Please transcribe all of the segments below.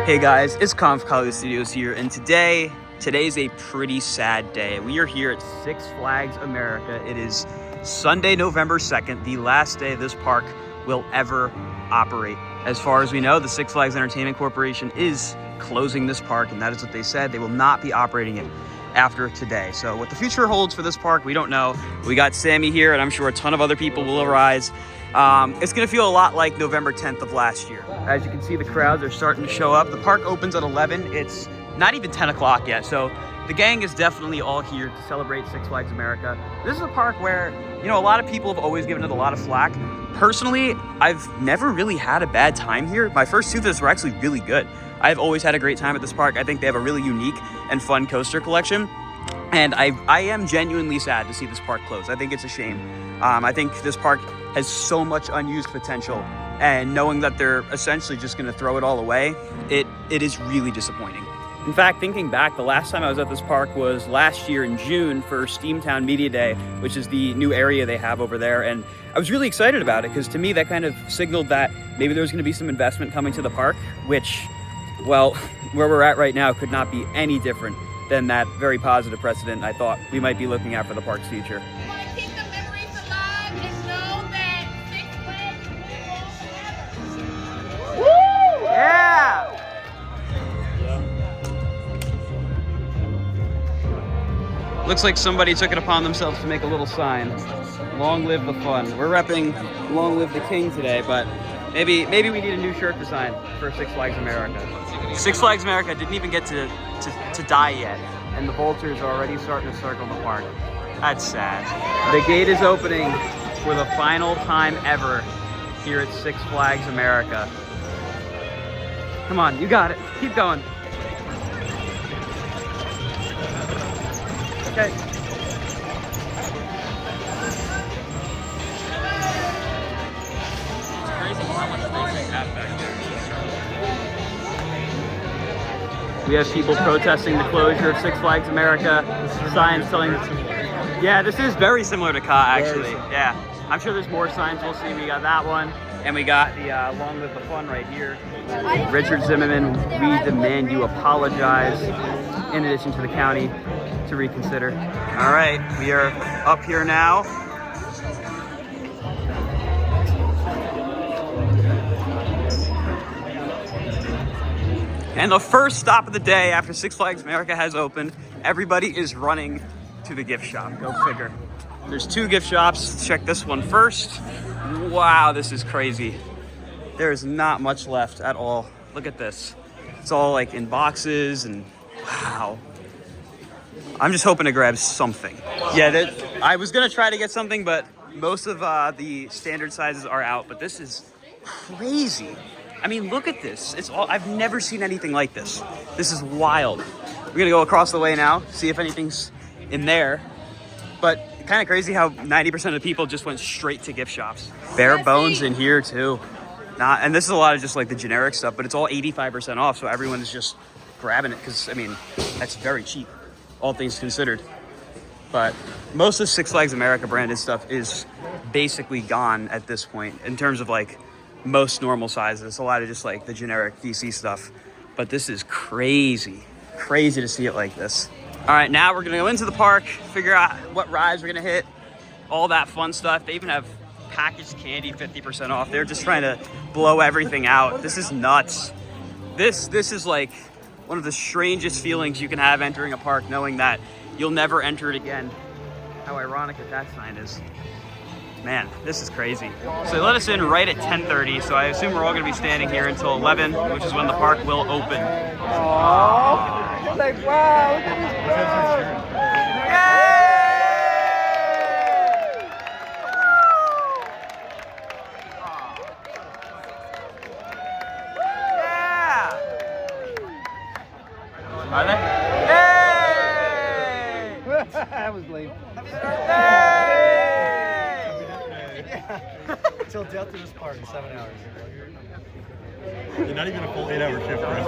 Hey guys, it's Conf Color Studios here, and today's a pretty sad day. We are here at Six Flags America. It is Sunday, November 2nd, the last day this park will ever operate. As far as we know, the Six Flags Entertainment Corporation is closing this park, and that is what they said. They will not be operating it after today. So what the future holds for this park, we don't know. We got Sammy here, and I'm sure a ton of other people will arise. It's gonna feel a lot like November 10th of last year. As you can see, the crowds are starting to show up. The park opens at 11. It's not even 10 o'clock yet. So the gang is definitely all here to celebrate Six Flags America. This is a park where, you know, a lot of people have always given it a lot of flack. Personally, I've never really had a bad time here. My first two visits were actually really good. I've always had a great time at this park. I think they have a really unique and fun coaster collection. And I am genuinely sad to see this park close. I think it's a shame. I think this park has so much unused potential, and knowing that they're essentially just going to throw it all away, it is really disappointing. In fact, thinking back, the last time I was at this park was last year in June for Steamtown Media Day, which is the new area they have over there. And I was really excited about it because to me, that kind of signaled that maybe there was going to be some investment coming to the park, which, well, where we're at right now could not be any different than that very positive precedent I thought we might be looking at for the park's future. We want to keep the memories alive and know that Six Flags will forever. Woo! Yeah! Looks like somebody took it upon themselves to make a little sign. Long live the fun. We're repping Long Live the King today, but maybe we need a new shirt design for Six Flags America. Six Flags America didn't even get to die yet, and the vultures are already starting to circle the park. That's sad. The gate is opening for the final time ever here at Six Flags America. Come on, you got it. Keep going. Okay. It's crazy how much space they have back there. We have people protesting the closure of Six Flags America. Signs telling, yeah, this is very similar to Ka, actually. Yeah, I'm sure there's more signs we'll see. We got that one, and we got the Long Live the Fun right here. Richard Zimmerman, we demand you apologize, in addition to the county, to reconsider. All right, we are up here now. And the first stop of the day after Six Flags America has opened, everybody is running to the gift shop. Go figure. There's two gift shops. Let's check this one first. Wow, this is crazy. There is not much left at all. Look at this. It's all like in boxes and wow. I'm just hoping to grab something. Yeah, I was gonna try to get something, but most of the standard sizes are out, but this is crazy. I mean, look at this. It's all, I've never seen anything like this. This is wild. We're gonna go across the way now, see if anything's in there. But kind of crazy how 90% of the people just went straight to gift shops. Bare bones in here too. And this is a lot of just like the generic stuff, but it's all 85% off, so everyone is just grabbing it because, I mean, that's very cheap, all things considered. But most of Six Flags America branded stuff is basically gone at this point in terms of like most normal sizes. A lot of just like the generic DC stuff. But this is crazy to see it like this. All right, now we're gonna go into the park, figure out what rides we're gonna hit, all that fun stuff. They even have packaged candy 50% off. They're just trying to blow everything out. This is nuts. This is like one of the strangest feelings you can have entering a park, knowing that you'll never enter it again. How ironic that sign is. Man, this is crazy. So they let us in right at 10:30, so I assume we're all gonna be standing here until 11, which is when the park will open. Aww. Like, wow, look at this crowd. Yay! Yeah! Are they? Hey! That was lame. Till death to this park in 7 hours. You're not even a full 8-hour shift, right?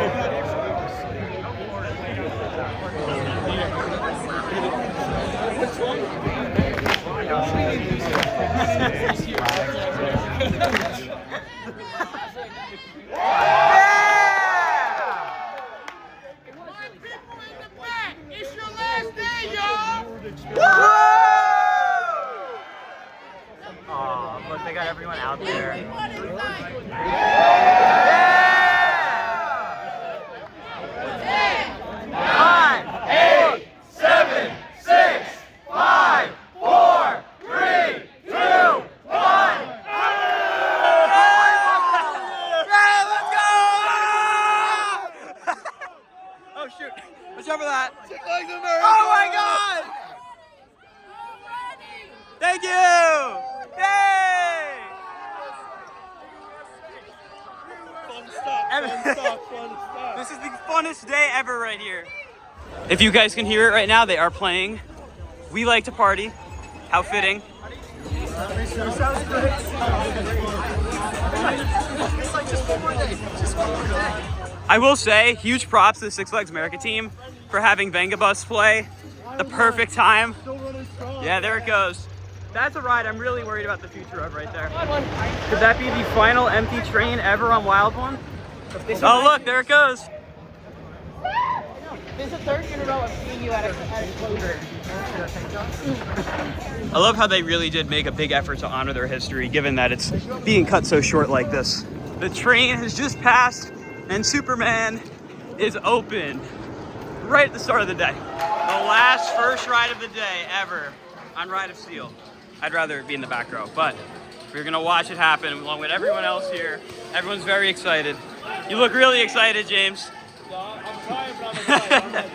that. Oh my God! Thank you! Yay! Fun stuff. This is the funnest day ever right here. If you guys can hear it right now, they are playing We Like to Party. How fitting. I will say, huge props to the Six Flags America team for having Vengabus play the perfect time. Yeah, there it goes. That's a ride I'm really worried about the future of right there. Could that be the final empty train ever on Wild One? Oh look, there it goes. This is the third year in a row of seeing you at a closure. I love how they really did make a big effort to honor their history, given that it's being cut so short like this. The train has just passed and Superman is open right at the start of the day. The last first ride of the day ever on Ride of Steel. I'd rather be in the back row, but we're gonna watch it happen along with everyone else here. Everyone's very excited. You look really excited, James. I'm trying, but I'm excited.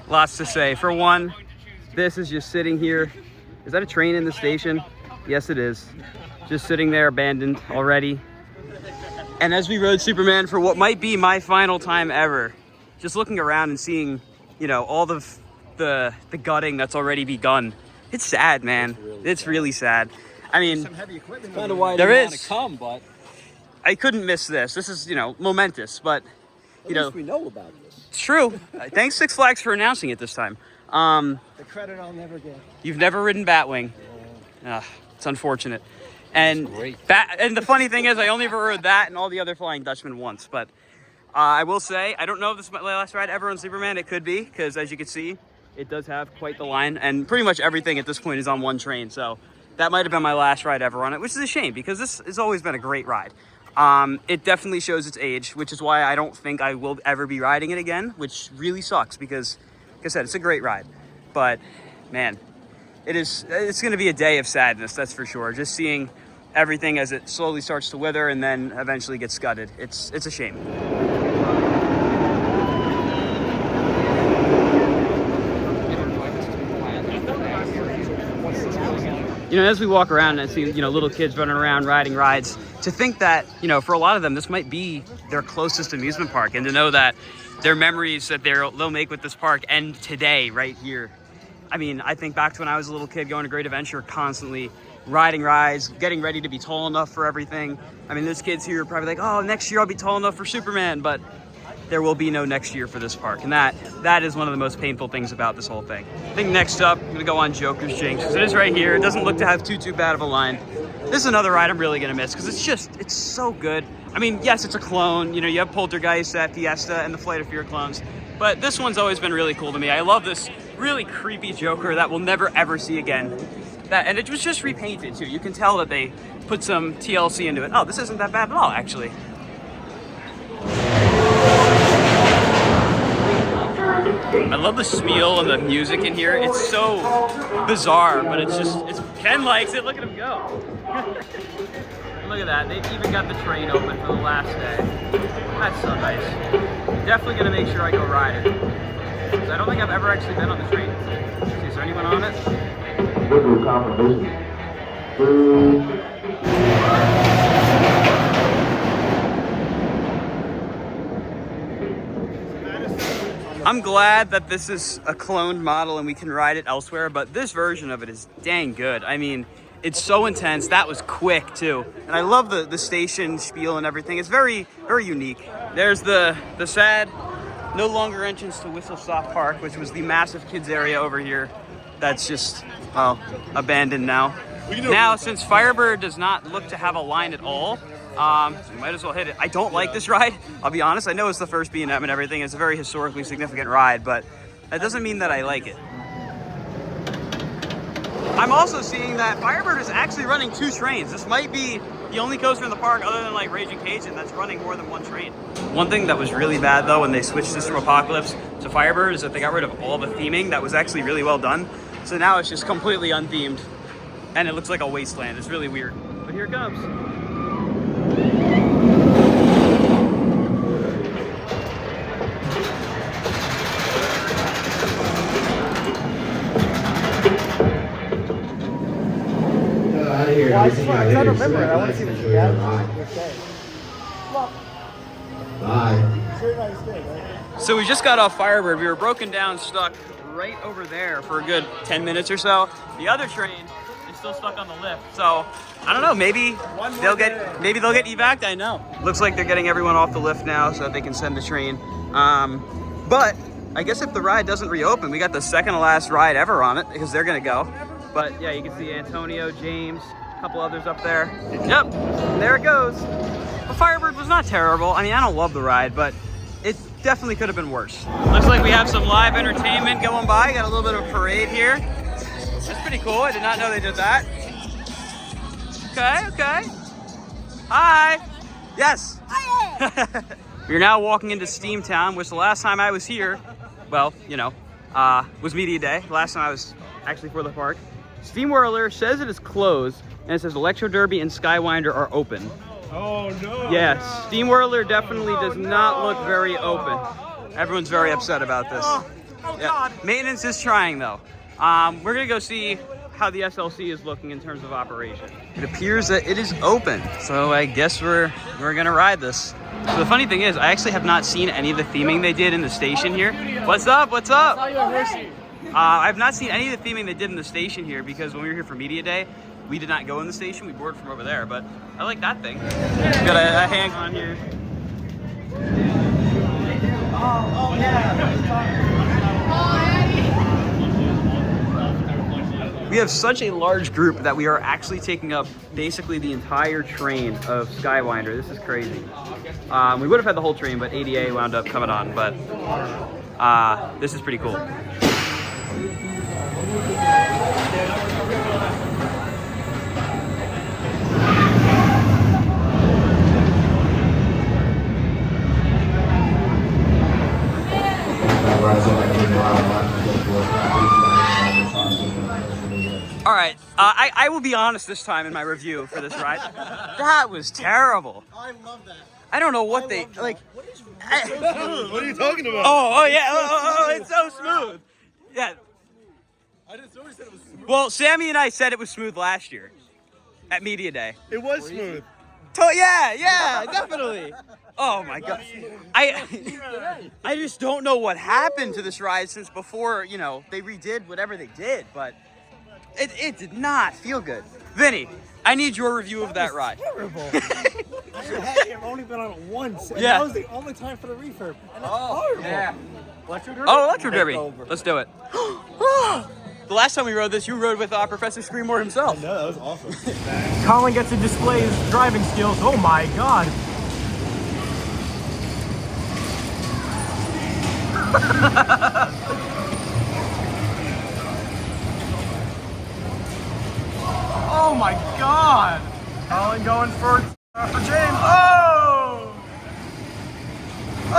Lots to say. For one, this is just sitting here. Is that a train in the station? Yes, it is. Just sitting there abandoned already. And as we rode Superman for what might be my final time ever, just looking around and seeing, you know, all the gutting that's already begun. It's sad, man. It's really sad. I mean, Kind of why I there didn't want is. to come, but I couldn't miss this. This is, you know, momentous, but at you know, least we know about this. it's true. Thanks Six Flags for announcing it this time. The credit I'll never get. You've never ridden Batwing. It's unfortunate. And great. And the funny thing is, I only ever rode that and all the other Flying Dutchmen once. But I will say, I don't know if this is my last ride ever on Superman. It could be, because as you can see, it does have quite the line. And pretty much everything at this point is on one train. So that might have been my last ride ever on it, which is a shame, because this has always been a great ride. It definitely shows its age, which is why I don't think I will ever be riding it again, which really sucks, because, like I said, it's a great ride. But, man, it's going to be a day of sadness, that's for sure. Just seeing everything as it slowly starts to wither and then eventually gets gutted. It's a shame. You know, as we walk around and see, you know, little kids running around riding rides, to think that, you know, for a lot of them, this might be their closest amusement park, and to know that their memories that they'll make with this park end today, right here. I mean, I think back to when I was a little kid going to Great Adventure, constantly riding rides, getting ready to be tall enough for everything. I mean, there's kids here who are probably like, oh, next year I'll be tall enough for Superman, but there will be no next year for this park. And that is one of the most painful things about this whole thing. I think next up, I'm gonna go on Joker's Jinx, because it is right here. It doesn't look to have too bad of a line. This is another ride I'm really gonna miss, because it's so good. I mean, yes, it's a clone. You know, you have Poltergeist, Fiesta, and the Flight of Fear clones, but this one's always been really cool to me. I love this really creepy Joker that we'll never ever see again. And it was just repainted too. You can tell that they put some TLC into it. Oh, this isn't that bad at all, actually. I love the spiel and the music in here. It's so bizarre, but Ken likes it. Look at him go. Look at that. They've even got the train open for the last day. That's so nice. Definitely gonna make sure I go ride it, because I don't think I've ever actually been on the train. Is there anyone on it? Visual confirmation. I'm glad that this is a cloned model and we can ride it elsewhere, but this version of it is dang good. I mean, it's so intense. That was quick too. And I love the station spiel and everything. It's very, very unique. There's the sad no longer entrance to Whistle Stop Park, which was the massive kids area over here. That's just, well, abandoned now. Now, since Firebird does not look to have a line at all, we might as well hit it. I don't like this ride, I'll be honest. I know it's the first B&M and everything. It's a very historically significant ride, but that doesn't mean that I like it. I'm also seeing that Firebird is actually running 2 trains. This might be the only coaster in the park other than like Raging Cajun that's running more than 1 train. One thing that was really bad though when they switched this from Apocalypse to Firebird is that they got rid of all the theming. That was actually really well done. So now it's just completely unthemed and it looks like a wasteland. It's really weird, but here it comes. Well, I don't remember it. I want to see what you got. Bye. Very nice day, right? So we just got off Firebird. We were broken down, stuck right over there for a good 10 minutes or so. The other train is still stuck on the lift. So I don't know, maybe they'll get evac'd, I know. Looks like they're getting everyone off the lift now so that they can send the train. But I guess if the ride doesn't reopen, we got the second to last ride ever on it because they're gonna go. But yeah, you can see Antonio, James, a couple others up there. Yep, there it goes. But Firebird was not terrible. I mean, I don't love the ride, but it definitely could have been worse. Looks like we have some live entertainment going by. Got a little bit of a parade here. That's pretty cool. I did not know they did that. Okay. Hi. Yes. Hi. We're now walking into Steamtown, which the last time I was here, well, you know, was Media Day. Last time I was actually for the park. Steam Whirler says it is closed, and it says Electro Derby and Skywinder are open. Oh no! Yes, Steam Whirler definitely does not look very open. Everyone's very upset about this. Yeah. Maintenance is trying though. We're gonna go see how the SLC is looking in terms of operation. It appears that it is open, so I guess we're gonna ride this. So the funny thing is, I actually have not seen any of the theming they did in the station here. What's up? What's up? I've not seen any of the theming they did in the station here because when we were here for Media Day, we did not go in the station. We boarded from over there, but I like that thing. Got a hang on here. Oh, yeah. We have such a large group that we are actually taking up basically the entire train of Skywinder. This is crazy. We would have had the whole train, but ADA wound up coming on, but this is pretty cool. All right, I will be honest this time in my review for this ride. That was terrible. I love that. I don't know what they like. What are you talking about? Oh yeah, oh, it's so smooth. Yeah. Somebody said it was smooth. Well, Sammy and I said it was smooth last year at Media Day. It was smooth. Yeah, definitely. Oh my god. I just don't know what happened to this ride since before, you know, they redid whatever they did, but it did not feel good. Vinny, I need your review of that ride. Terrible. I've only been on it once. And Yeah. that was the only time for the refurb. And it's horrible. Yeah. Electro Derby. Let's do it. The last time we rode this, you rode with Professor Screamore himself. No, that was awesome. Colin gets to display his driving skills. Oh my god. Oh my god. Colin going for James. Oh! Oh!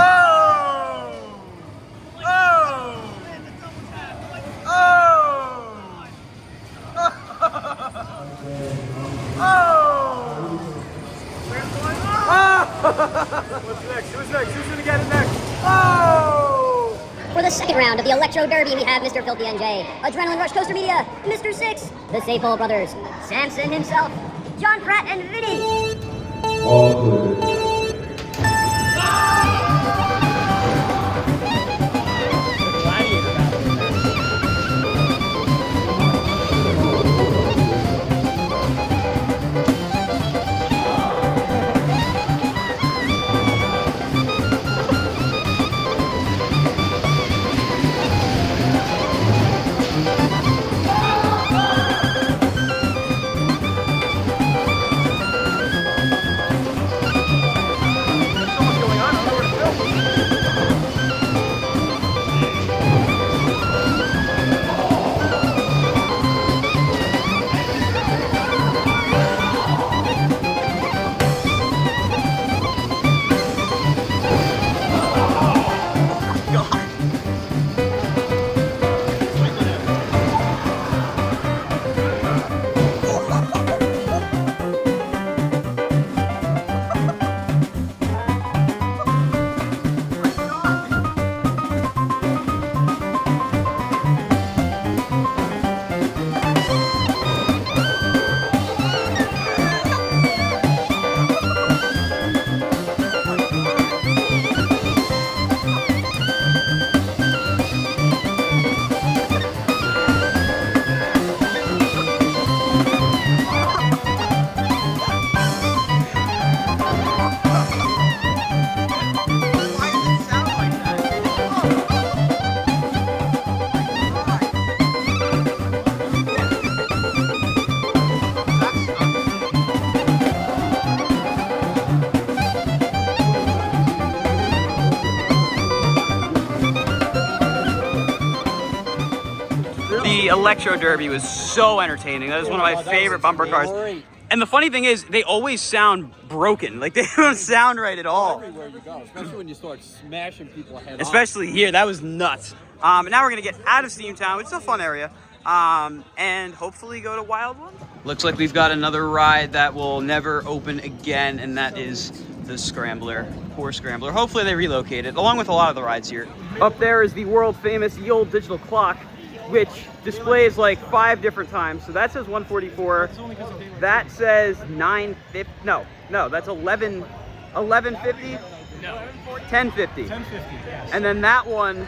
Oh! Oh! Oh! What's next? Who's next? Who's gonna get it next? Oh! For the second round of the Electro Derby, we have Mr. Filthy NJ, Adrenaline Rush Coaster Media, Mr. Six, the Sapol Brothers, Samson himself, John Pratt, and Vinny. All good. Electro Derby was so entertaining. That is one of my favorite bumper cars. And the funny thing is, they always sound broken. Like, they don't sound right at all. Everywhere you go, especially when you start smashing people head on. Especially here, that was nuts. And now we're gonna get out of Steamtown, which is a fun area, and hopefully go to Wild One. Looks like we've got another ride that will never open again, and that is the Scrambler. Poor Scrambler. Hopefully they relocate it, along with a lot of the rides here. Up there is the world famous Ye Olde digital clock, which displays like 5 different times. So that says 144. That says 9:50. No, that's 11:50. No. 10:50. 10:50. Yes. And then that one,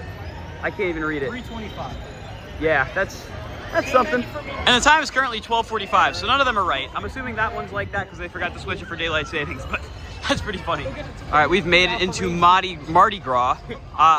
I can't even read it. 3:25. Yeah, that's something. And the time is currently 12:45, so none of them are right. I'm assuming that one's like that because they forgot to switch it for daylight savings, but that's pretty funny. All right, we've made it into Mardi Gras.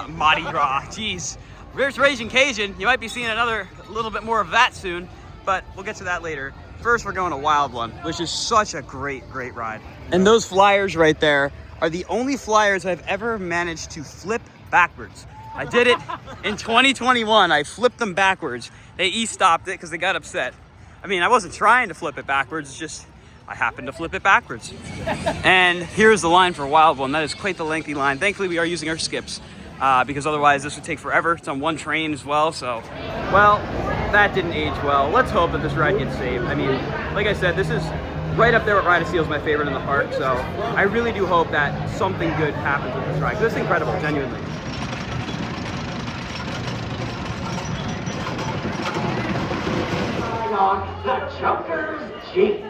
Mardi Gras, jeez. There's Raging Cajun. You might be seeing a little bit more of that soon, but we'll get to that later. First, we're going to Wild One, which is such a great ride. And those flyers right there are the only flyers I've ever managed to flip backwards. I did it in 2021. I flipped them backwards. They e-stopped it because they got upset. I mean, I wasn't trying to flip it backwards. It's just I happened to flip it backwards. And here's the line for Wild One. That is quite the lengthy line. Thankfully, we are using our skips because otherwise this would take forever. It's on one train as well, so. Well, that didn't age well. Let's hope that this ride gets saved. I mean, like I said, this is right up there with Ride of Seals, my favorite in the park, so I really do hope that something good happens with this ride. This is incredible, genuinely. The Joker's Jeep.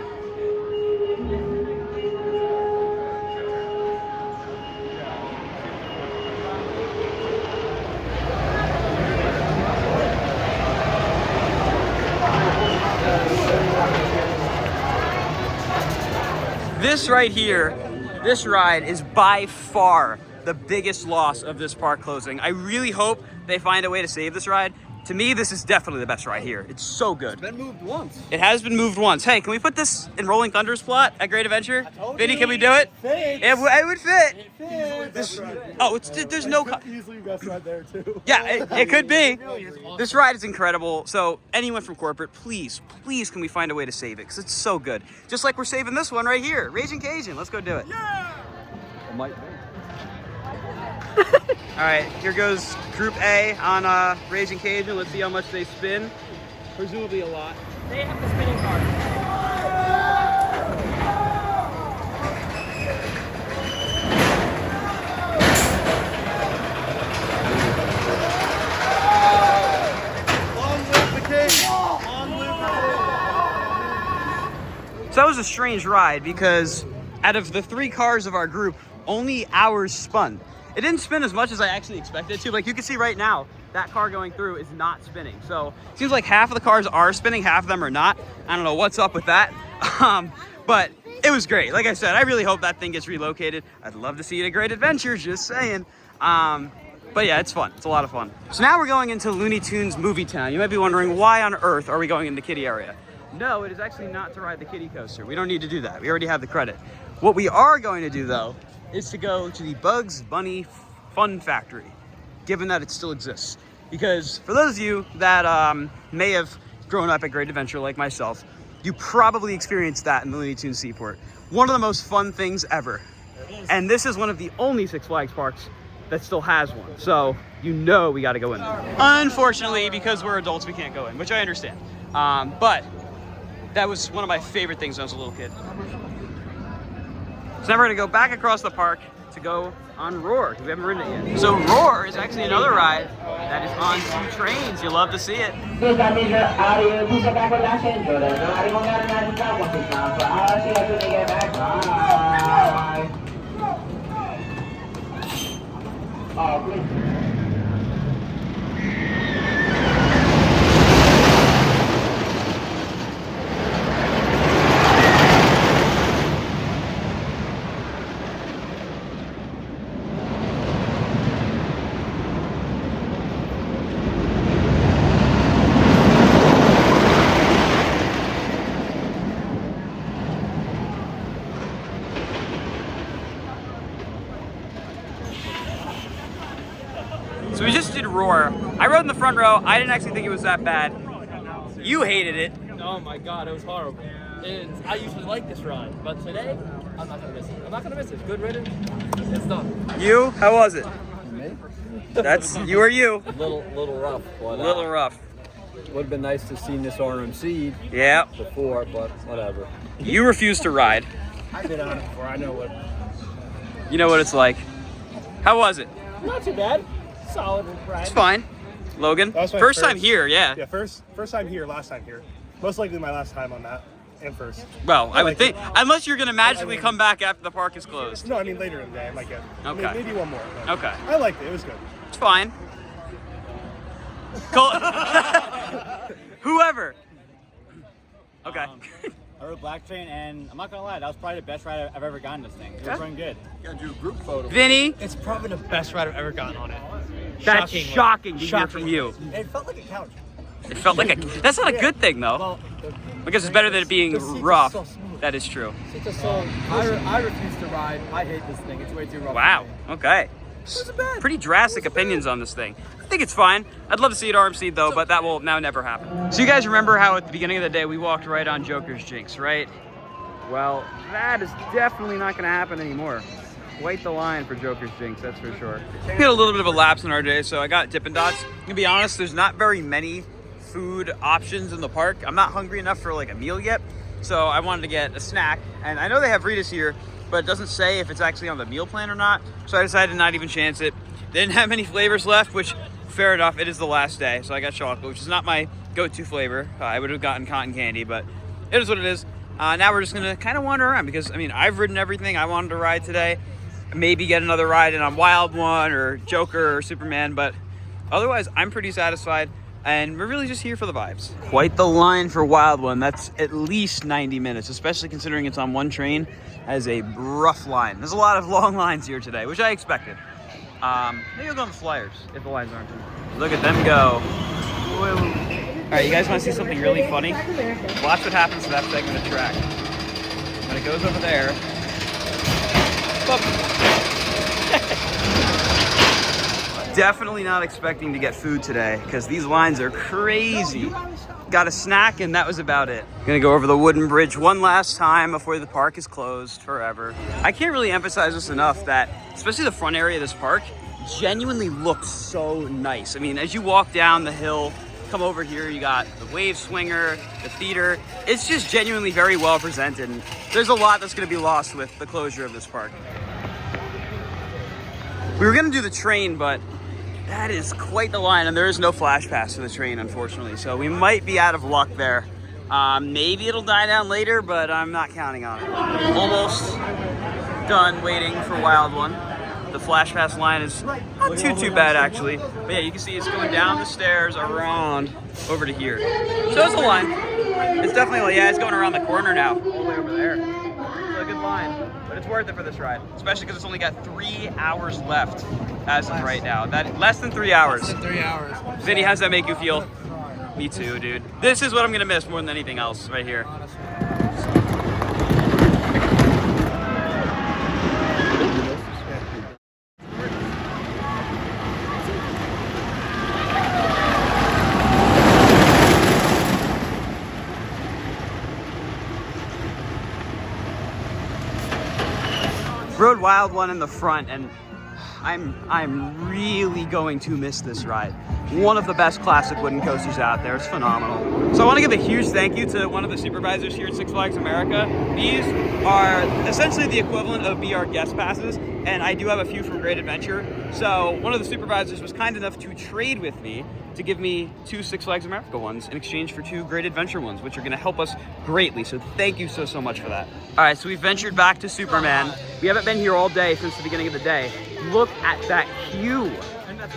This right here, this ride is by far the biggest loss of this park closing. I really hope they find a way to save this ride. To me, this is definitely the best ride here. It's so good. It's been moved once. It has been moved once. Hey, can we put this in Rolling Thunder's plot at Great Adventure? Vinny, can we do it? It would fit. There's no... Easily best ride there too. Yeah, it could be. This ride is incredible. So anyone from corporate, please can we find a way to save it? Because it's so good. Just like we're saving this one right here. Raging Cajun. Let's go do it. Yeah! It might be. All right, here goes Group A on Raging Cajun. Let's see how much they spin. Presumably a lot. They have the spinning card. So that was a strange ride because out of the 3 cars of our group, only ours spun. It didn't spin as much as I actually expected it to. Like you can see right now, that car going through is not spinning. So it seems like half of the cars are spinning, half of them are not. I don't know what's up with that. But it was great. Like I said, I really hope that thing gets relocated. I'd love to see it at Great Adventures, just saying. But yeah, it's fun. It's a lot of fun. So now we're going into Looney Tunes Movie Town. You might be wondering, why on earth are we going in the kiddie area? No, it is actually not to ride the kiddie coaster. We don't need to do that. We already have the credit. What we are going to do, though, is to go to the Bugs Bunny Fun Factory, given that it still exists. Because for those of you that may have grown up at Great Adventure like myself, you probably experienced that in the Looney Tunes Seaport. One of the most fun things ever. And this is one of the only Six Flags parks that still has one. So you know we got to go in there. Unfortunately, because we're adults, we can't go in, which I understand. But that was one of my favorite things when I was a little kid. So now we're gonna go back across the park to go on Roar, because we haven't ridden it yet. So Roar is actually another ride that is on 2 trains. You'll love to see it. So we just did Roar. I rode in the front row. I didn't actually think it was that bad. You hated it. Oh my god, it was horrible. And I usually like this ride, but today, I'm not gonna miss it. I'm not gonna miss it. Good riddance. It's done. You? How was it? Me? That's you or you. Little rough. But, Little rough. Would have been nice to see this RMC Yeah. before, but whatever. You refused to ride. I've been on it before. I know what. You know what it's like. How was it? Not too bad. Solid ride. It's fine. Logan? That was my First time here, yeah. Yeah, first time here, last time here. Most likely my last time on that, and first. Well, I would like think, it. unless you're gonna magically I mean- come back after the park is closed. No, I mean later in the day I might get. Okay. Maybe one more. but Okay. I liked it. It was good. It's fine. Col- Whoever. Okay. I rode Black Train, and I'm not gonna lie, that was probably the best ride I've ever gotten this thing. It was running good. Gotta do a group photo. Vinny, It's probably the best ride I've ever gotten on it. that's shocking to hear from you. It felt like a couch. It felt like a. That's not a good thing though, Well, because it's better than it being the seats are rough. so smooth. That is true. It's just so. I refuse to ride. I hate this thing. It's way too rough. Wow. for me. Okay. Pretty drastic opinions on this thing. I think it's fine. I'd love to see it RMC though, but that will now never happen. So you guys remember how at the beginning of the day we walked right on Joker's jinx, right? Well, that is definitely not going to happen anymore. Quite the line for Joker's jinx, that's for sure. We had a little bit of a lapse in our day, so I got Dippin' Dots. To be honest, there's not very many food options in the park. I'm not hungry enough for like a meal yet, so I wanted to get a snack. And I know they have Ritas here, but it doesn't say if it's actually on the meal plan or not. So I decided to not even chance it. They didn't have many flavors left, which fair enough, it is the last day. So I got chocolate, which is not my go-to flavor. I would have gotten cotton candy, but it is what it is. Now we're just gonna kind of wander around because I mean, I've ridden everything I wanted to ride today. Maybe get another ride in on Wild One or Joker or Superman, but otherwise I'm pretty satisfied. And we're really just here for the vibes. Quite the line for Wild One. That's at least 90 minutes, especially considering it's on one train. As a rough line. There's a lot of long lines here today, which I expected. Maybe I'll go on the Flyers if the lines aren't. Look at them go. All right, you guys want to see something really funny? Watch what happens to that segment of track. When it goes over there. Definitely not expecting to get food today because these lines are crazy. Got a snack and that was about it. Gonna go over the wooden bridge one last time before the park is closed forever. I can't really emphasize this enough that, especially the front area of this park, genuinely looks so nice. I mean, as you walk down the hill, come over here, you got the wave swinger, the theater. It's just genuinely very well presented. And there's a lot that's gonna be lost with the closure of this park. We were gonna do the train, but that is quite the line, and there is no flash pass for the train, unfortunately. So we might be out of luck there. Maybe it'll die down later, but I'm not counting on it. Almost done waiting for Wild One. The flash pass line is not too bad, actually. But yeah, you can see it's going down the stairs, around, over to here. So it's a line. It's definitely, yeah, it's going around the corner now, all the way over there. It's a good line. But it's worth it for this ride, especially because it's only got 3 hours left as of right now. That less than 3 hours. Less than 3 hours. Vinny, how's that make you feel? Me too, dude. This is what I'm gonna miss more than anything else right here. Rode Wild One in the front, and I'm really going to miss this ride. One of the best classic wooden coasters out there. It's phenomenal. So I want to give a huge thank you to one of the supervisors here at Six Flags America. These are essentially the equivalent of BR guest passes, and I do have a few from Great Adventure. So one of the supervisors was kind enough to trade with me to give me 2 Six Flags America ones in exchange for 2 Great Adventure ones, which are gonna help us greatly. So thank you so much for that. All right, so we ventured back to Superman. We haven't been here all day since the beginning of the day. Look at that queue.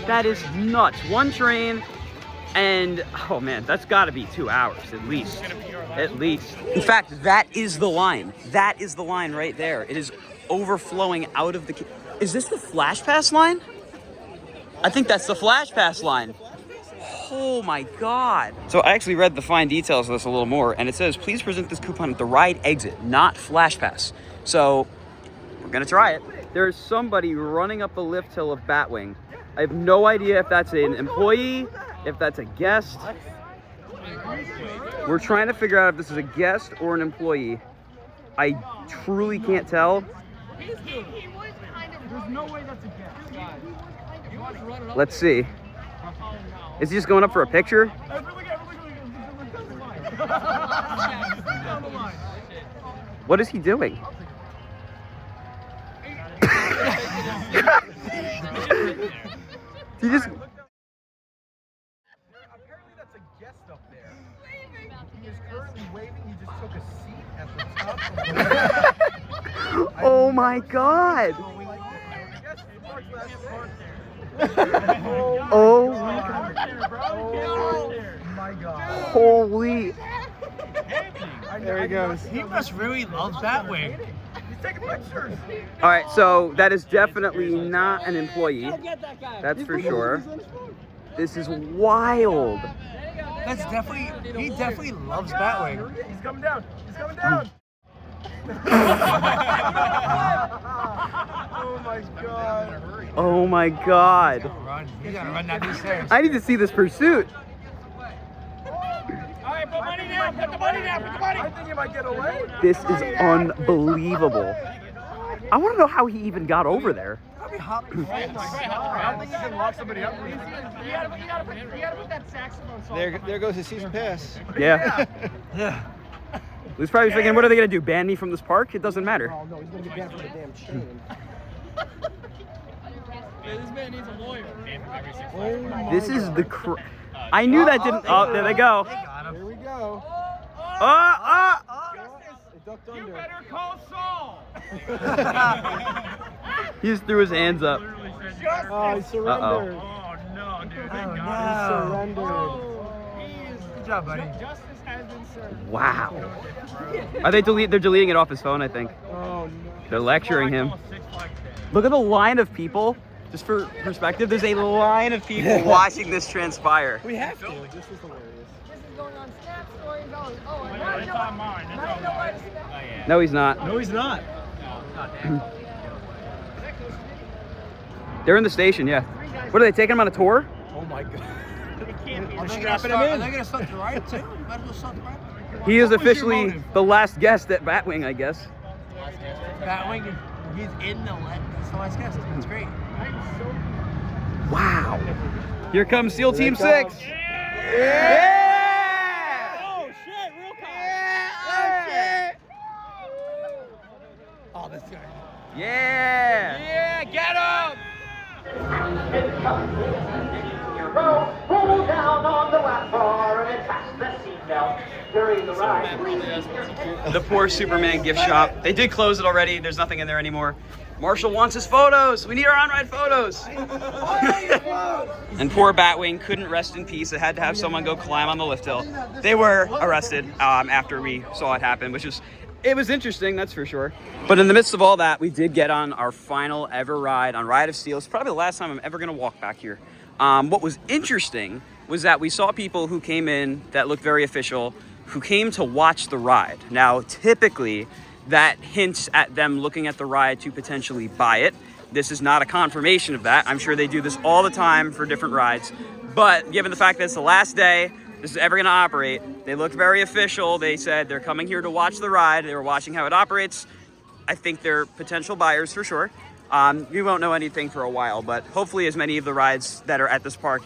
That is nuts. One train, and oh man, that's gotta be 2 hours at least. At least. In fact, that is the line. That is the line right there. It is overflowing out of the queue. Is this the Flash Pass line? I think that's the Flash Pass line. Oh my God. So I actually read the fine details of this a little more, and it says, please present this coupon at the ride exit, not Flash Pass. So we're gonna try it. There's somebody running up the lift hill of Batwing. I have no idea if that's an employee, if that's a guest. We're trying to figure out if this is a guest or an employee. I truly can't tell. He was kind of. There's no way that's a guess. Let's see. Is he just going up for a picture? What is he doing? He just... Apparently that's a guest up there. He is currently waving. He just took a seat at the top. Oh my God! Oh my God! Holy! There he goes. He must really love Batwing. He's taking pictures. All right, so that is definitely not an employee. That's for sure. This is wild. That's definitely. He definitely loves Batwing. He's coming down. He's coming down. Oh my God. Oh my God. You gotta run down these stairs. I need to see this pursuit. Alright, put money down, put the money down, put the money. I think he might get away. This is unbelievable. I want to know how he even got over there. Probably hopping. I don't think he can lock somebody up. You gotta put that saxophone song. There goes his season pass. Yeah. Yeah. He's probably thinking, what are they going to do, ban me from this park? It doesn't matter. Oh no, he's gonna get banned from the damn chain. This man needs a lawyer. This is the I knew that didn't... Oh, there they go. Here we go. You better call Saul. He just threw his hands up. Oh, he surrendered. Oh no, dude. He surrendered. Good job, buddy. Justice has been served. Wow. Are they they're deleting it off his phone, I think. Oh no. They're lecturing him. Look at the line of people. Just for perspective, there's a line of people watching this transpire. We have to. This is hilarious. This is going on Snap Stories. Oh, and It's on mine. It's on mine. No, he's not. No, he's not. They're in the station, yeah. What are they taking him on a tour? Oh my God. I'm strapping him in. Are they gonna start the ride too? Might as well start the ride. He is officially the last guest at Batwing, I guess. Batwing, he's in the That's the last guest. That's great. Wow. Here comes SEAL Team 6. Yeah! Oh shit, real cop. Oh, this guy. Yeah! Yeah, get him! Pull down on the lap bar and attach the seatbelt during the ride. The poor Superman gift shop. They did close it already. There's nothing in there anymore. Marshall wants his photos. We need our on-ride photos. And poor Batwing couldn't rest in peace. It had to have someone go climb on the lift hill. They were arrested after we saw it happen, it was interesting, that's for sure. But in the midst of all that, we did get on our final ever ride on Ride of Steel. It's probably the last time I'm ever gonna walk back here. What was interesting was that we saw people who came in that looked very official, who came to watch the ride. Now, typically, that hints at them looking at the ride to potentially buy it. This is not a confirmation of that. I'm sure they do this all the time for different rides. But given the fact that it's the last day, this is ever gonna operate, they looked very official. They said they're coming here to watch the ride. They were watching how it operates. I think they're potential buyers for sure. We won't know anything for a while, but hopefully as many of the rides that are at this park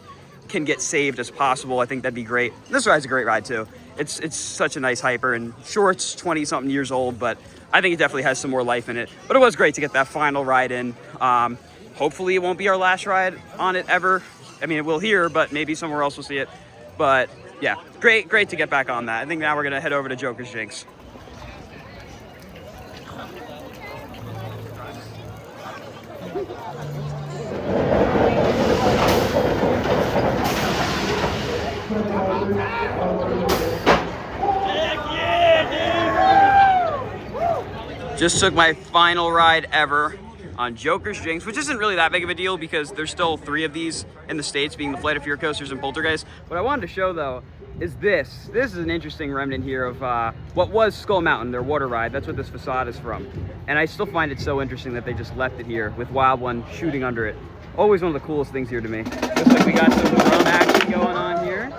can get saved as possible. I think that'd be great. This ride's a great ride too. It's such a nice hyper, and sure, it's 20-something years old, but I think it definitely has some more life in it. But it was great to get that final ride in. Hopefully it won't be our last ride on it ever. I mean, we'll hear, but maybe somewhere else we'll see it. But yeah, great to get back on that. I think now we're gonna head over to Joker's Jinx. Just took my final ride ever on Joker's Jinx, which isn't really that big of a deal because there's still 3 of these in the States, being the Flight of Fear coasters and Poltergeist. What I wanted to show though is this. This is an interesting remnant here of what was Skull Mountain, their water ride. That's what this facade is from. And I still find it so interesting that they just left it here with Wild One shooting under it. Always one of the coolest things here to me. Looks like we got some drum action going on here.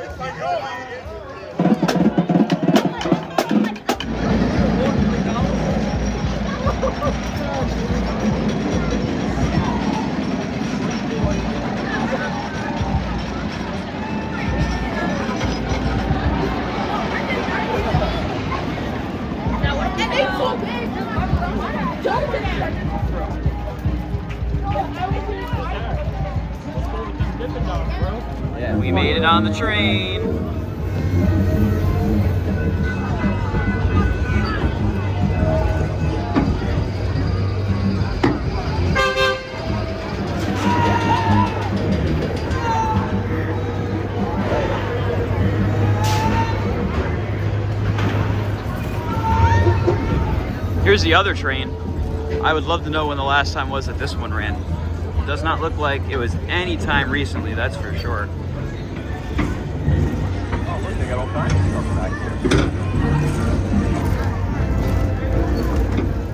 Yeah, we made it on the train. Here's the other train. I would love to know when the last time was that this one ran. It does not look like it was any time recently, that's for sure. Oh, look, they got all kinds of stuff back here.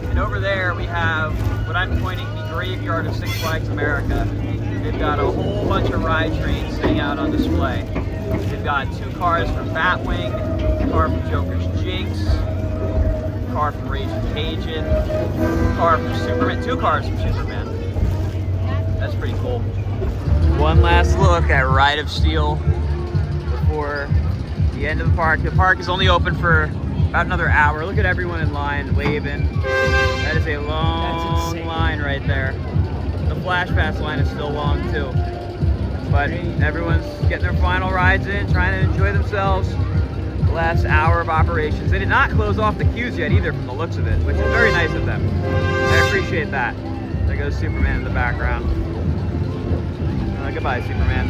And over there we have what I'm pointing the graveyard of Six Flags America. They've got a whole bunch of ride trains sitting out on display. They've got 2 cars from Batwing, a car from Joker's Jinx, car from Cajun, car from Superman, 2 cars from Superman. That's pretty cool. One last look at Ride of Steel before the end of the park. The park is only open for about another hour. Look at everyone in line waving. That is a long line right there. The Flash Pass line is still long too. But everyone's getting their final rides in, trying to enjoy themselves. Last hour of operations. They did not close off the queues yet either from the looks of it, which is very nice of them. I appreciate that. There goes Superman in the background. Goodbye, Superman.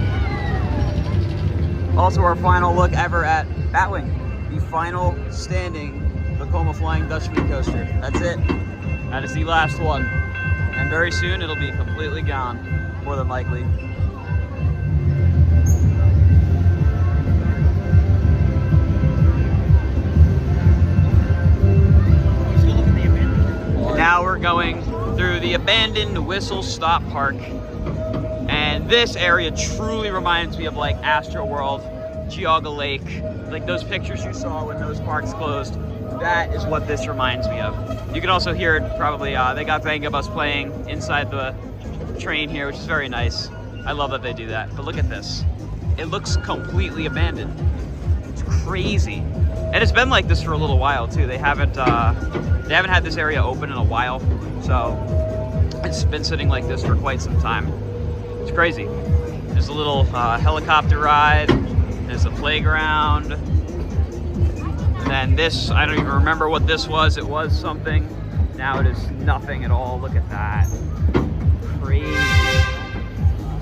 Also our final look ever at Batwing, the final standing Vekoma Flying Dutchman coaster. That's it. That is the last one. And very soon it'll be completely gone, more than likely. Now we're going through the abandoned Whistle Stop Park. And this area truly reminds me of like Astro World, Geauga Lake, like those pictures you saw when those parks closed. That is what this reminds me of. You can also hear it probably, they got Venga Bus playing inside the train here, which is very nice. I love that they do that, but look at this. It looks completely abandoned. It's crazy. And it's been like this for a little while too. They haven't had this area open in a while, so it's been sitting like this for quite some time. It's crazy. There's a little helicopter ride. There's a playground. And then this, I don't even remember what this was. It was something. Now it is nothing at all. Look at that. Crazy.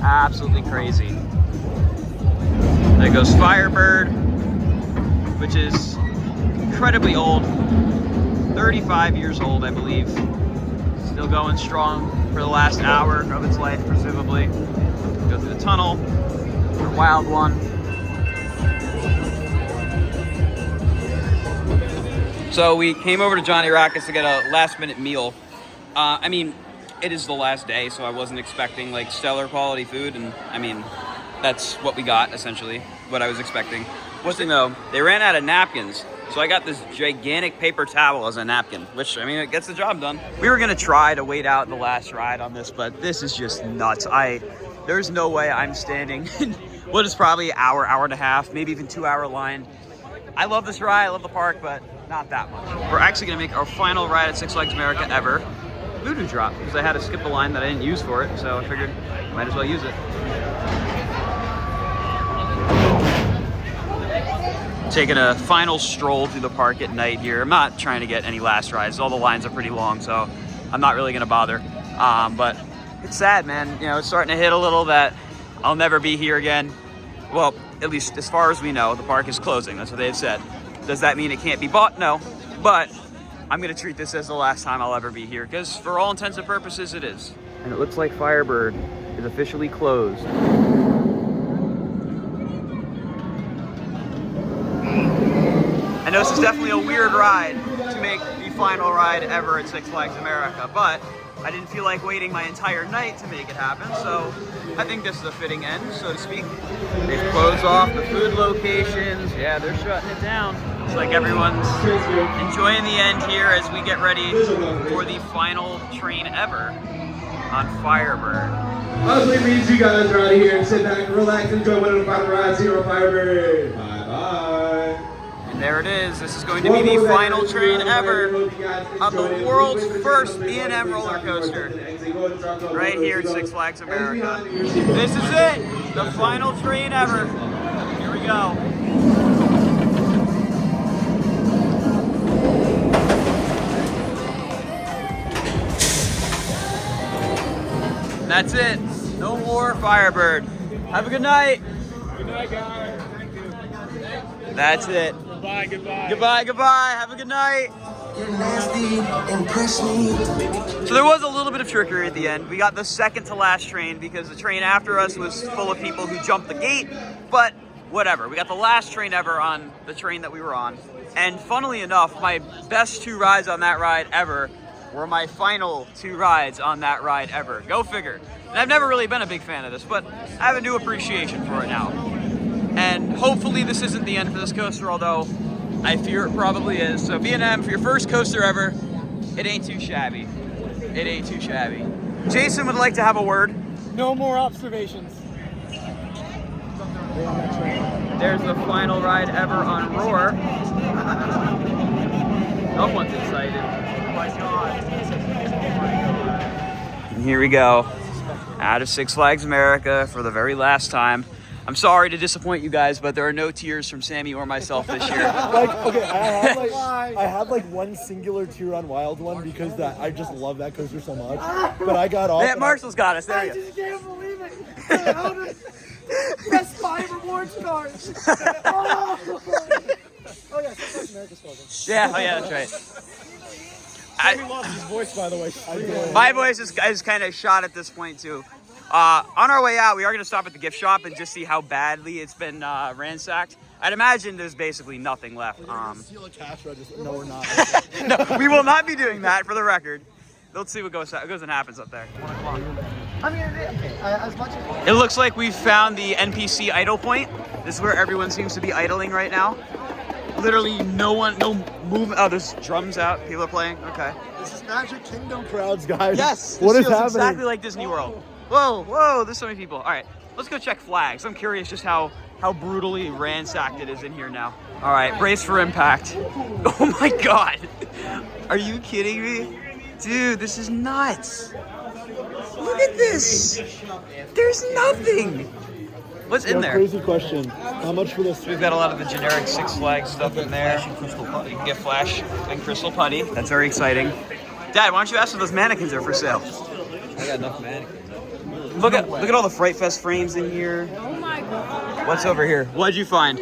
Absolutely crazy. There goes Firebird, which is incredibly old. 35 years old, I believe. Still going strong for the last hour of its life, presumably. Go through the tunnel, the wild one. So we came over to Johnny Rockets to get a last minute meal. I mean, it is the last day, so I wasn't expecting like stellar quality food. And I mean, that's what we got, essentially, what I was expecting. One thing though, they ran out of napkins. So I got this gigantic paper towel as a napkin, which, I mean, it gets the job done. We were gonna try to wait out the last ride on this, but this is just nuts. There's no way I'm standing in what is probably an hour, hour and a half, maybe even 2 hour line. I love this ride, I love the park, but not that much. We're actually gonna make our final ride at Six Flags America ever, Voodoo Drop, because I had to skip a line that I didn't use for it, so I figured I might as well use it. Taking a final stroll through the park at night here. I'm not trying to get any last rides. All the lines are pretty long, so I'm not really gonna bother. But it's sad, man. You know, it's starting to hit a little that I'll never be here again. Well, at least as far as we know, the park is closing. That's what they've said. Does that mean it can't be bought? No. But I'm gonna treat this as the last time I'll ever be here, because for all intents and purposes, it is. And it looks like Firebird is officially closed. I know this is definitely a weird ride to make the final ride ever at Six Flags America, but I didn't feel like waiting my entire night to make it happen, so I think this is a fitting end, so to speak. They've closed off the food locations. Yeah, they're shutting it down. Looks like everyone's enjoying the end here as we get ready for the final train ever on Firebird. Honestly, means you guys are out of here and sit back, relax, enjoy one of the final rides here on Firebird. Bye-bye. And there it is. This is going to be the final train ever on the world's first B&M roller coaster right here at Six Flags America. This is it, the final train ever. Here we go. That's it. No more Firebird. Have a good night. Good night, guys. That's it. Goodbye, goodbye. Goodbye, goodbye. Have a good night. So there was a little bit of trickery at the end. We got the second to last train because the train after us was full of people who jumped the gate, but whatever. We got the last train ever on the train that we were on. And funnily enough, my best 2 rides on that ride ever were my final 2 rides on that ride ever. Go figure. And I've never really been a big fan of this, but I have a new appreciation for it now. And hopefully this isn't the end for this coaster, although I fear it probably is. So B&M, for your first coaster ever, it ain't too shabby. It ain't too shabby. Jason would like to have a word. No more observations. There's the final ride ever on Roar. Someone's excited. Oh my God. And here we go. Out of Six Flags America for the very last time. I'm sorry to disappoint you guys, but there are no tears from Sammy or myself this year. I had like one singular tear on Wild One because I just love that coaster so much. But I got off. Yeah, Marshall's got us. There you go. just can't believe it. Best Buy rewards cards. Oh yeah, Six America's closing. Yeah, oh yeah, that's right. Sammy lost his voice, by the way. My voice is kind of shot at this point too. On our way out, we are going to stop at the gift shop and just see how badly it's been ransacked. I'd imagine there's basically nothing left. Steal a cash register. No, we're not. No, we will not be doing that, for the record. Let's see what goes and happens up there. 1 o'clock. I mean, okay, as much as... It looks like we've found the NPC idle point. This is where everyone seems to be idling right now. Literally no movement. Oh, there's drums out. People are playing. Okay. This is Magic Kingdom crowds, guys. Yes. What is feels happening? Exactly like Disney World. Whoa, there's so many people. All right, let's go check flags. I'm curious just how brutally ransacked it is in here now. All right, brace for impact. Oh my God. Are you kidding me? Dude, this is nuts. Look at this. There's nothing. What's in there? Crazy question. How much for this? We've got a lot of the generic Six Flags stuff in there. You can get Flash and Crystal Putty. That's very exciting. Dad, why don't you ask if those mannequins are for sale? I got enough mannequins. Look at all the Fright Fest frames in here. Oh my God. What's over here? What'd you find?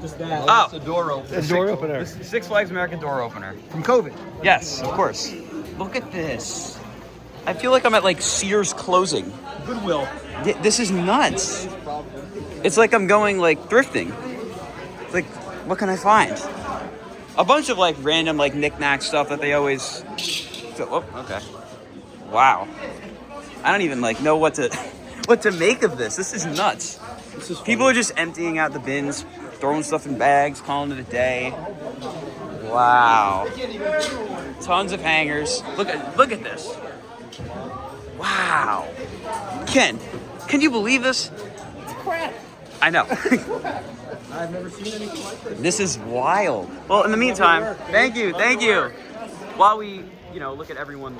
Just that. Oh, It's a door opener. A door opener. Six Flags America door opener. From COVID. Yes, of course. Look at this. I feel like I'm at like Sears closing. Goodwill. This is nuts. It's like I'm going like thrifting. Like, what can I find? A bunch of like random like knick-knack stuff that they always. Oh, okay. Wow. I don't even like know what to make of this. This is nuts. People are just emptying out the bins, throwing stuff in bags, calling it a day. Wow. Tons of hangers. Look at this. Wow. Ken, can you believe this? It's crap. I know. I've never seen anything like this. This is wild. Well, in the meantime, thank you. While we, look at everyone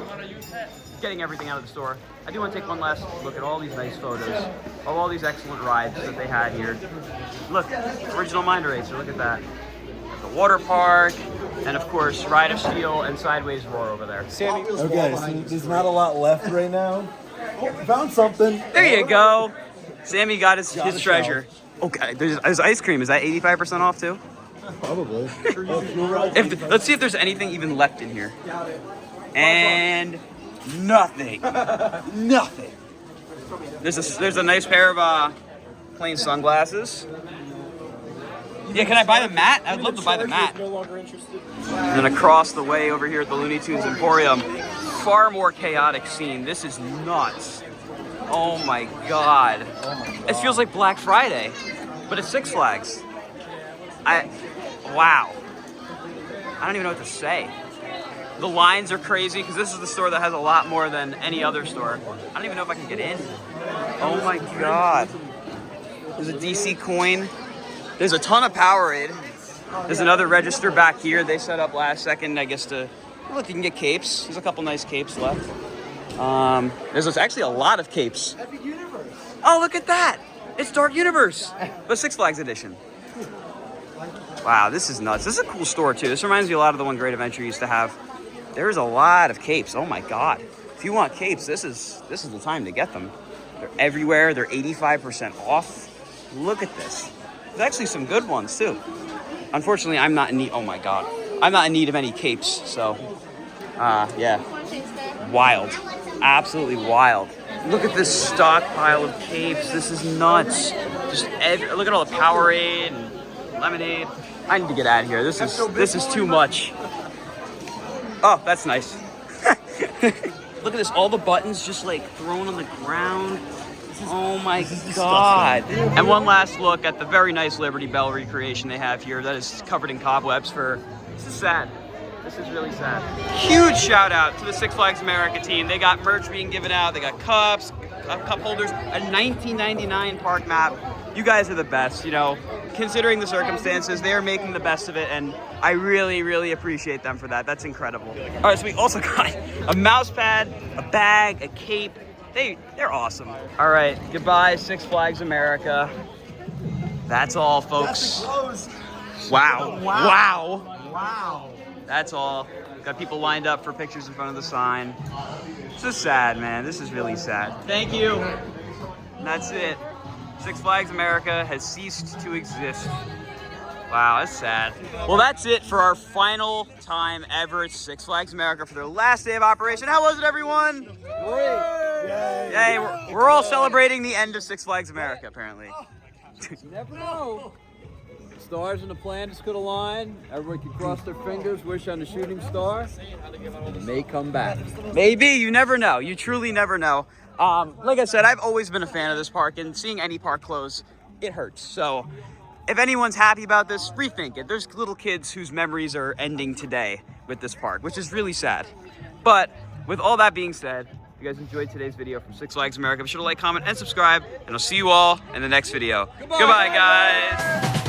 getting everything out of the store, I do want to take one last look at all these nice photos of all these excellent rides that they had here. Look, original Mind Racer, look at that. The water park, and of course, Ride of Steel and Sideways Roar over there. Okay, so there's not a lot left right now. Oh, found something. There you go. Sammy got his treasure. Okay, there's ice cream. Is that 85% off too? Probably. Let's see if there's anything even left in here. And nothing. Nothing. There's a nice pair of plain sunglasses. Yeah, can I buy the mat? I'd love to buy the mat. And then across the way over here at the Looney Tunes Emporium, far more chaotic scene. This is nuts. Oh my God. It feels like Black Friday, but it's Six Flags. Wow. I don't even know what to say. The lines are crazy because this is the store that has a lot more than any other store. I don't even know if I can get in. Oh my God. There's a DC coin. There's a ton of Powerade. There's another register back here they set up last second, I guess, to look, you can get capes. There's a couple nice capes left. There's actually a lot of capes. Epic Universe. Oh, look at that. It's Dark Universe, but Six Flags edition. Wow, this is nuts. This is a cool store too. This reminds me a lot of the one Great Adventure used to have. There's a lot of capes. Oh my God. If you want capes, this is the time to get them. They're everywhere. They're 85% off. Look at this. There's actually some good ones too. Unfortunately, I'm not in need. Oh my God. I'm not in need of any capes. So, yeah. Wild. Absolutely wild. Look at this stockpile of capes. This is nuts. Just look at all the Powerade and lemonade. I need to get out of here. This is too much. Oh, that's nice. Look at this. All the buttons just like thrown on the ground. Oh my God. And one last look at the very nice Liberty Bell recreation they have here that is covered in cobwebs for, this is sad. This is really sad. Huge shout out to the Six Flags America team. They got merch being given out. They got cups, cup holders, a 1999 park map. You guys are the best, you know, considering the circumstances, they are making the best of it, and I really, really appreciate them for that. That's incredible. All right, so we also got a mouse pad, a bag, a cape. They're awesome. All right, goodbye, Six Flags America. That's all, folks. Wow. Wow. That's all. Got people lined up for pictures in front of the sign. This is sad, man. This is really sad. Thank you. That's it. Six Flags America has ceased to exist. Wow, that's sad. Well, that's it for our final time ever at Six Flags America for their last day of operation. How was it, everyone? Great. Yay, we're all celebrating the end of Six Flags America, apparently. You never know. Stars in the planets could align. Everybody can cross their fingers, wish on the shooting star. It may come back. Maybe. You never know. You truly never know. Like I said, I've always been a fan of this park, and seeing any park close, it hurts. So if anyone's happy about this, rethink it. There's little kids whose memories are ending today with this park, which is really sad. But with all that being said, if you guys enjoyed today's video from Six Flags America, be sure to like, comment, and subscribe, and I'll see you all in the next video. Goodbye guys.